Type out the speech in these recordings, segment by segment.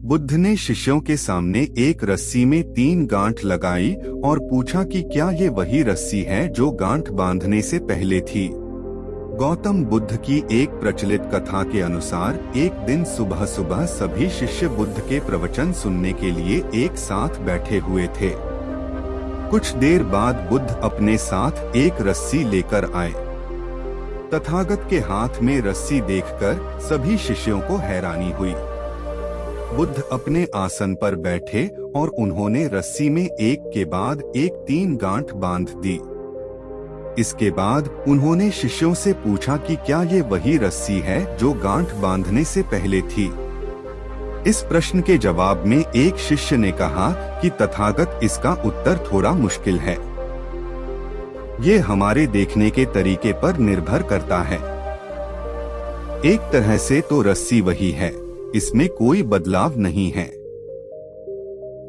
बुद्ध ने शिष्यों के सामने एक रस्सी में 3 गांठ लगाई और पूछा कि क्या ये वही रस्सी है जो गांठ बांधने से पहले थी। गौतम बुद्ध की एक प्रचलित कथा के अनुसार एक दिन सुबह सुबह सभी शिष्य बुद्ध के प्रवचन सुनने के लिए एक साथ बैठे हुए थे। कुछ देर बाद बुद्ध अपने साथ एक रस्सी लेकर आए। तथागत के हाथ में रस्सी देखकर सभी शिष्यों को हैरानी हुई। बुद्ध अपने आसन पर बैठे और उन्होंने रस्सी में एक के बाद एक 3 गांठ बांध दी। इसके बाद उन्होंने शिष्यों से पूछा कि क्या ये वही रस्सी है जो गांठ बांधने से पहले थी। इस प्रश्न के जवाब में एक शिष्य ने कहा कि तथागत, इसका उत्तर थोड़ा मुश्किल है। ये हमारे देखने के तरीके पर निर्भर करता है। एक तरह से तो रस्सी वही है, इसमें कोई बदलाव नहीं है।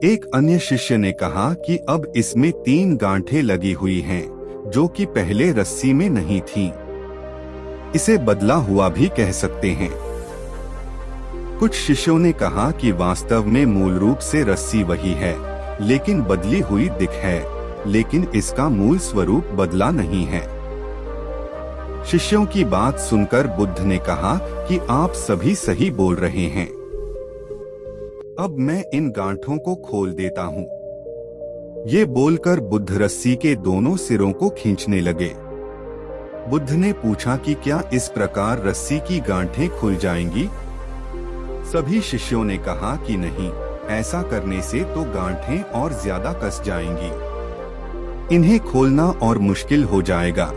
एक अन्य शिष्य ने कहा कि अब इसमें 3 गांठें लगी हुई हैं, जो कि पहले रस्सी में नहीं थीं। इसे बदला हुआ भी कह सकते हैं। कुछ शिष्यों ने कहा कि वास्तव में मूल रूप से रस्सी वही है, लेकिन बदली हुई दिख है, लेकिन इसका मूल स्वरूप बदला नहीं है। शिष्यों की बात सुनकर बुद्ध ने कहा कि आप सभी सही बोल रहे हैं। अब मैं इन गांठों को खोल देता हूँ। ये बोलकर बुद्ध रस्सी के दोनों सिरों को खींचने लगे। बुद्ध ने पूछा कि क्या इस प्रकार रस्सी की गांठें खुल जाएंगी? सभी शिष्यों ने कहा कि नहीं, ऐसा करने से तो गांठें और ज्यादा कस जाएंगी। इन्हें खोलना और मुश्किल हो जाएगा।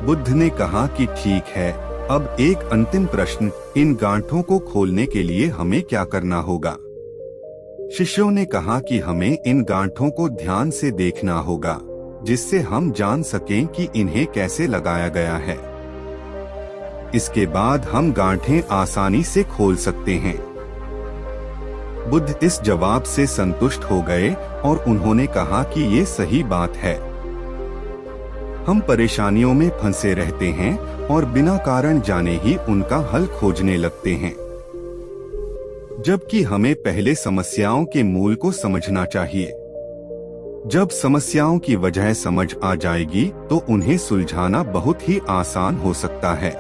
बुद्ध ने कहा कि ठीक है, अब एक अंतिम प्रश्न, इन गांठों को खोलने के लिए हमें क्या करना होगा? शिष्यों ने कहा कि हमें इन गांठों को ध्यान से देखना होगा, जिससे हम जान सकें कि इन्हें कैसे लगाया गया है। इसके बाद हम गांठें आसानी से खोल सकते हैं। बुद्ध इस जवाब से संतुष्ट हो गए और उन्होंने कहा कि ये सही बात है। हम परेशानियों में फंसे रहते हैं और बिना कारण जाने ही उनका हल खोजने लगते हैं, जबकि हमें पहले समस्याओं के मूल को समझना चाहिए। जब समस्याओं की वजह समझ आ जाएगी तो उन्हें सुलझाना बहुत ही आसान हो सकता है।